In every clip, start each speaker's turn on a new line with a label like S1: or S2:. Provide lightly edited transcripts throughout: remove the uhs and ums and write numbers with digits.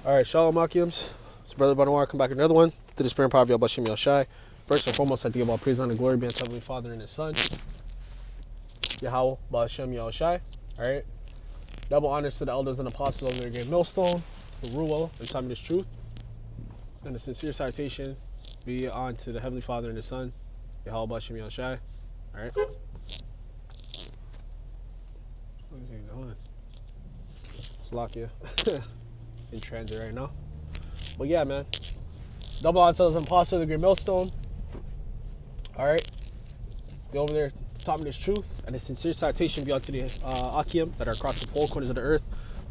S1: All right, Shalom Akims. It's Brother Barak. Come back with another one. To the spirit and power of YAHAWASHI. First and foremost, I give all praise and glory be unto Heavenly Father and His Son, Yahawah, YAHAWASHI. All right. Double honors to the elders and apostles of their game millstone, the rule and time of this truth. And a sincere citation be unto the Heavenly Father and His Son, Yahawah, YAHAWASHI. All right. What is he doing? Slovakia. In transit right now. But yeah, man. Double on sales and apostle of the great millstone. Alright. Go over there, taught me this truth, and a sincere citation be unto the Akim that are across the four corners of the earth,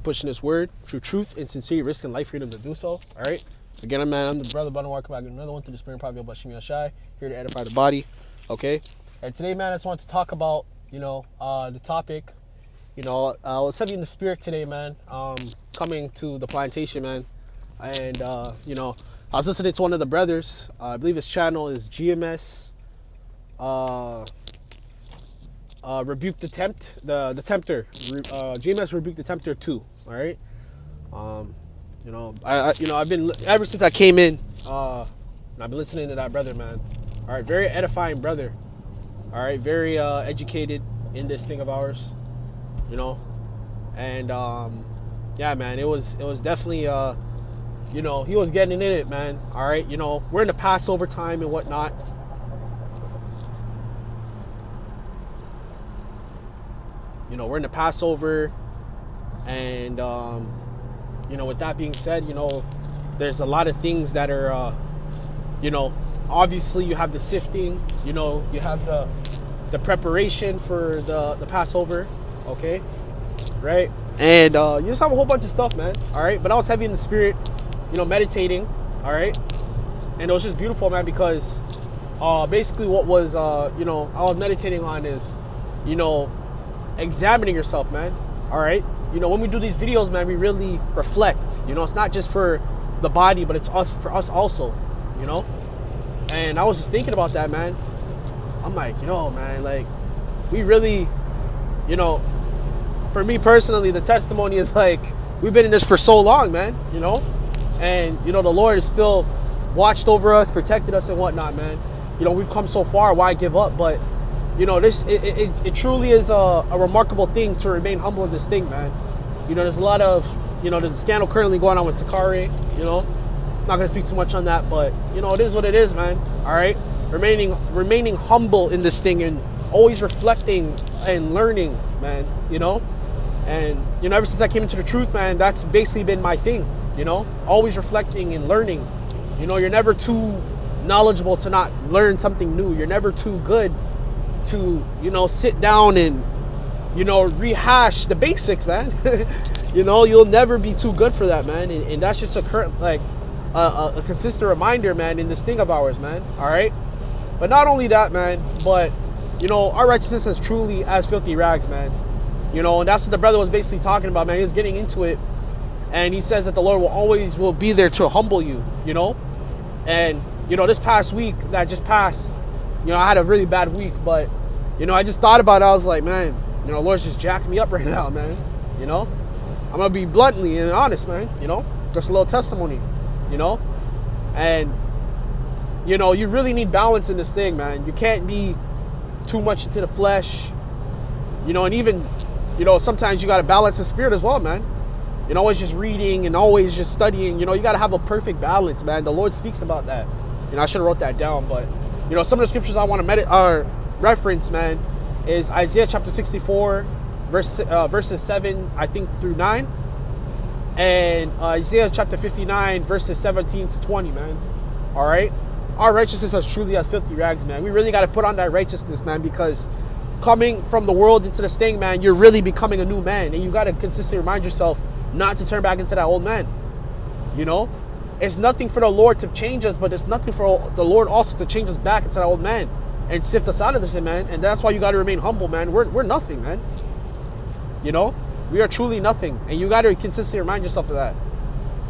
S1: pushing this word through truth and sincerity, risking life freedom to do so. Alright. Again, man, I'm the brother Barak back with another one to the spirit and power of YAHAWASHI, here to edify the body. Okay. And today, man, I just want to talk about, the topic. I was heavy in the spirit today, man. Coming to the plantation, man. And, I was listening to one of the brothers. I believe his channel is GMS. Rebuke the Tempter. GMS Rebuke the Tempter 2. All right. I've been, ever since I came in, I've been listening to that brother, man. All right. Very edifying brother. All right. Very educated in this thing of ours. And yeah, man, it was definitely he was getting in it, man. All right, we're in the Passover time and whatnot. We're in the Passover, and with that being said, there's a lot of things that are obviously you have the sifting, you have the preparation for the Passover. Okay, right? And you just have a whole bunch of stuff, man. All right, but I was heavy in the spirit, meditating. All right, and it was just beautiful, man, because basically what was I was meditating on is examining yourself, man. All right, when we do these videos, man, we really reflect. It's not just for the body, but it's for us also. And I was just thinking about that, man. I'm like, man, like we really, for me personally, the testimony is like, we've been in this for so long, man, and, the Lord has still watched over us, protected us and whatnot, man. We've come so far, why give up? But, it truly is a remarkable thing to remain humble in this thing, man. There's a lot of, there's a scandal currently going on with Sakari, not going to speak too much on that, but, it is what it is, man, all right? Remaining humble in this thing and always reflecting and learning, man, And, ever since I came into the truth, man, that's basically been my thing, always reflecting and learning. You're never too knowledgeable to not learn something new. You're never too good to, sit down and, rehash the basics, man. You'll never be too good for that, man. And that's just a consistent reminder, man, in this thing of ours, man. All right. But not only that, man, but, our righteousness is truly as filthy rags, man. And that's what the brother was basically talking about, man. He was getting into it. And he says that the Lord will be there to humble you, And, this past week that just passed, I had a really bad week. But, I just thought about it. I was like, man, the Lord's just jacking me up right now, man. I'm going to be bluntly and honest, man. Just a little testimony, And, you really need balance in this thing, man. You can't be too much into the flesh, and even... sometimes you got to balance the spirit as well, man. Always just reading and always just studying. You got to have a perfect balance, man. The Lord speaks about that. I should have wrote that down. But, some of the scriptures I want to reference, man, is Isaiah chapter 64, verses 7, I think, through 9. And Isaiah chapter 59, verses 17 to 20, man. All right? Our righteousness is truly as filthy rags, man. We really got to put on that righteousness, man, because... coming from the world into this thing, man, you're really becoming a new man. And you got to consistently remind yourself not to turn back into that old man. It's nothing for the Lord to change us, but it's nothing for the Lord also to change us back into that old man and sift us out of this, man. And that's why you got to remain humble, man. We're nothing, man. We are truly nothing. And you got to consistently remind yourself of that.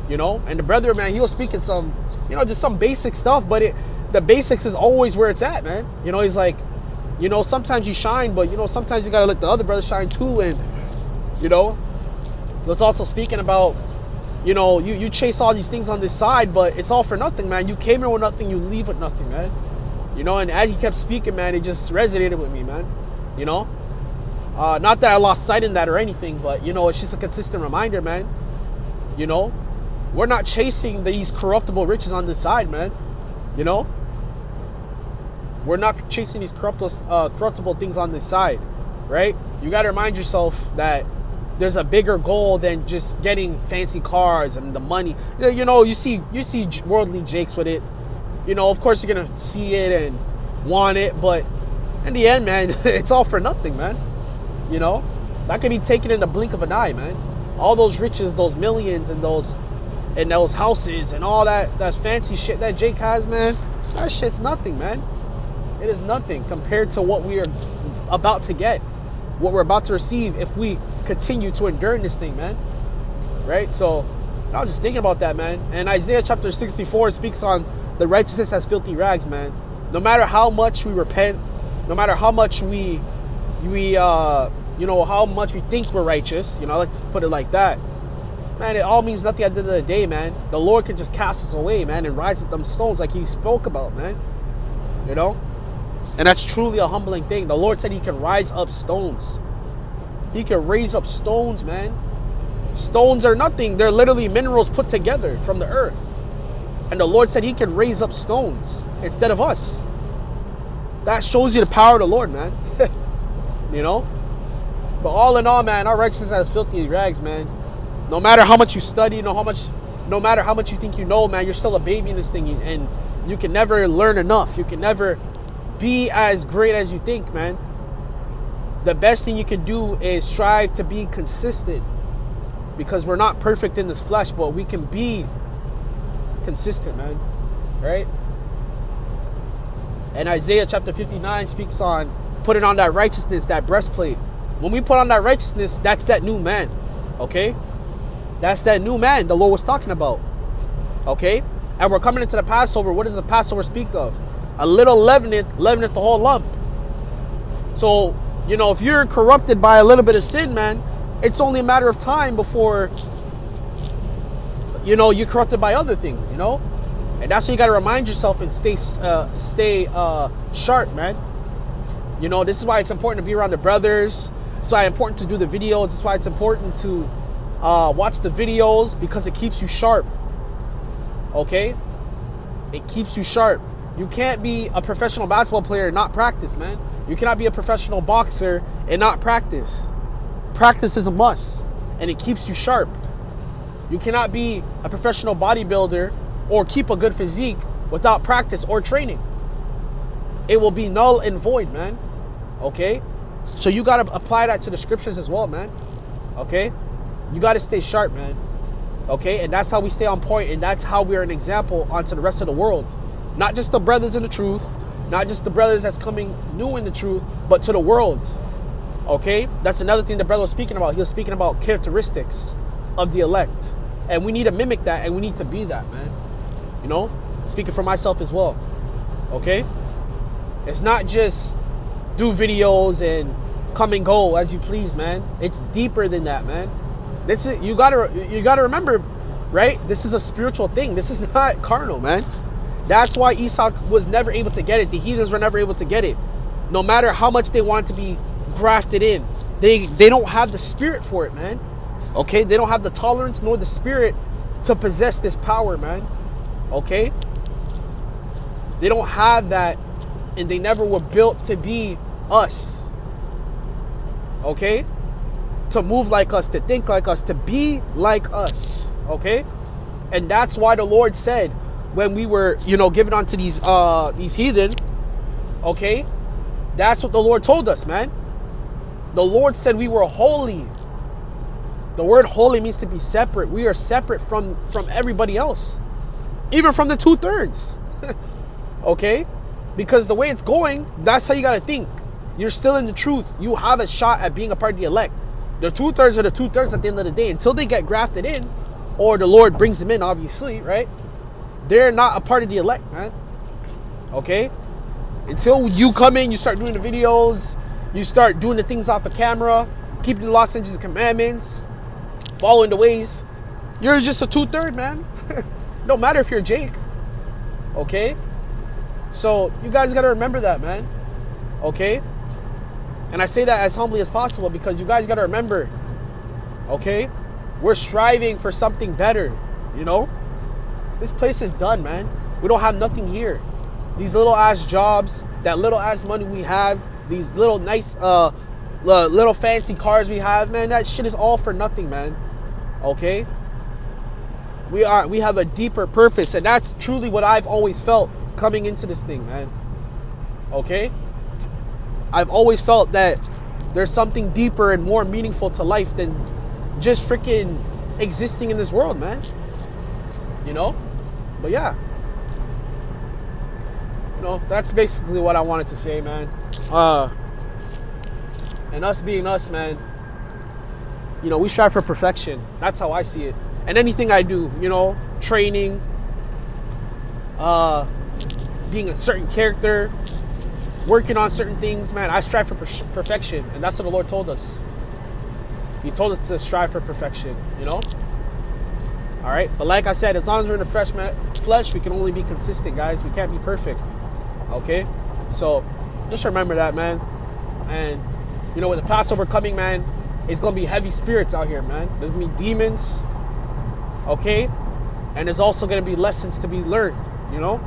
S1: And the brother, man, he was speaking some, just some basic stuff, but the basics is always where it's at, man. He's like, sometimes you shine, but, sometimes you got to let the other brothers shine too. And, was also speaking about, you chase all these things on this side, but it's all for nothing, man. You came here with nothing, you leave with nothing, man. And as he kept speaking, man, it just resonated with me, man. Not that I lost sight in that or anything, but, it's just a consistent reminder, man. We're not chasing these corruptible riches on this side, man. We're not chasing these corruptible things on this side, right? You got to remind yourself that there's a bigger goal than just getting fancy cars and the money. You see worldly jakes with it. Of course you're going to see it and want it, but in the end, man, it's all for nothing, man. That could be taken in the blink of an eye, man. All those riches, those millions and those houses and all that fancy shit that Jake has, man, that shit's nothing, man. It is nothing compared to what we are about to get, what we're about to receive if we continue to endure in this thing, man. Right? So I was just thinking about that, man. And Isaiah chapter 64 speaks on the righteousness as filthy rags, man. No matter how much we repent, no matter how much we how much we think we're righteous, let's put it like that, man, it all means nothing at the end of the day, man. The Lord could just cast us away, man, and rise up them stones like he spoke about, man. And that's truly a humbling thing. The Lord said he can rise up stones. He can raise up stones, man. Stones are nothing. They're literally minerals put together from the earth. And the Lord said he can raise up stones instead of us. That shows you the power of the Lord, man. But all in all, man, our righteousness as filthy rags, man. No matter how much you study, no matter how much you think you know, man, you're still a baby in this thing, and you can never learn enough. You can never be as great as you think, man. The best thing you can do is strive to be consistent, because we're not perfect in this flesh, but we can be consistent, man. Right? And Isaiah chapter 59 speaks on putting on that righteousness, that breastplate. When we put on that righteousness, that's that new man. Okay? That's that new man the Lord was talking about. Okay? And we're coming into the Passover. What does the Passover speak of? A little leaveneth the whole lump. So, if you're corrupted by a little bit of sin, man, it's only a matter of time before, you're corrupted by other things, And that's why you got to remind yourself and stay sharp, man. This is why it's important to be around the brothers. It's why it's important to do the videos. It's why it's important to watch the videos, because it keeps you sharp. Okay? It keeps you sharp. You can't be a professional basketball player and not practice, man. You cannot be a professional boxer and not practice. Practice is a must, and it keeps you sharp. You cannot be a professional bodybuilder or keep a good physique without practice or training. It will be null and void, man. Okay? So you got to apply that to the scriptures as well, man. Okay? You got to stay sharp, man. Okay? And that's how we stay on point, and that's how we're an example onto the rest of the world. Not just the brothers in the truth, not just the brothers that's coming new in the truth, but to the world. Okay? That's another thing the brother was speaking about. He was speaking about characteristics of the elect. And we need to mimic that, and we need to be that, man. Speaking for myself as well. Okay? It's not just do videos and come and go as you please, man. It's deeper than that, man. You gotta remember, right? This is a spiritual thing. This is not carnal, man. That's why Esau was never able to get it. The heathens were never able to get it. No matter how much they wanted to be grafted in, they don't have the spirit for it, man. Okay? They don't have the tolerance nor the spirit to possess this power, man. Okay? They don't have that, and they never were built to be us. Okay? To move like us, to think like us, to be like us. Okay? And that's why the Lord said, when we were, given onto these heathen, okay? That's what the Lord told us, man. The Lord said we were holy. The word holy means to be separate. We are separate from everybody else. Even from the 2/3. Okay? Because the way it's going, that's how you got to think. You're still in the truth. You have a shot at being a part of the elect. The 2/3 are the 2/3 at the end of the day. Until they get grafted in, or the Lord brings them in, obviously, right? They're not a part of the elect, man. Okay? Until you come in, you start doing the videos, you start doing the things off of camera, keeping the law, statutes, and commandments, following the ways, You're just a 2/3, man. Don't matter if you're Jake. Okay? So you guys got to remember that, man. Okay? And I say that as humbly as possible because you guys got to remember, okay? We're striving for something better, you know? This place is done, man. We don't have nothing here. These little ass jobs, that little ass money we have, these little nice, little fancy cars we have, man, that shit is all for nothing, man. Okay? We have a deeper purpose, and that's truly what I've always felt coming into this thing, man. Okay? I've always felt that there's something deeper and more meaningful to life than just freaking existing in this world, man. You know? But yeah. You know, that's basically what I wanted to say, man. And us being us, man, you know, we strive for perfection. That's how I see it. And anything I do, you know, training, being a certain character, working on certain things, man, I strive for perfection. And that's what the Lord told us. He told us to strive for perfection, you know? All right? But like I said, as long as we're in the flesh, we can only be consistent, guys. We can't be perfect, okay? So just remember that, man. And, you know, with the Passover coming, man, it's going to be heavy spirits out here, man. There's going to be demons, okay? And there's also going to be lessons to be learned, you know?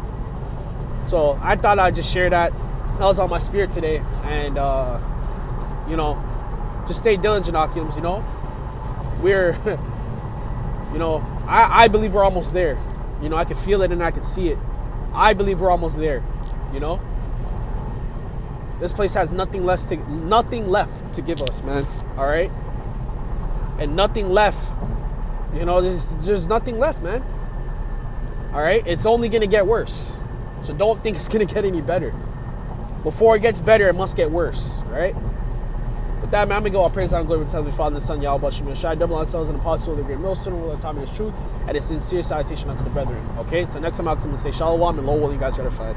S1: So I thought I'd just share that. That was on my spirit today. And, you know, just stay diligent, Akims, you know? We're, you know, I believe we're almost there. You know, I can feel it and I can see it. I believe we're almost there, you know? This place has nothing left to give us, man. All right? And nothing left. You know, there's nothing left, man. All right? It's only going to get worse. So don't think it's going to get any better. Before it gets better, it must get worse, right? With that, man, I'm going to go. I'll praise God and glory to the Father and the Son, YAHAWASHI, double ourselves and apostle of the great millstone, will have time in his truth, and a sincere salutation unto the brethren. Okay? Until next time, I'll come to say shalom, and lo will you guys ratified.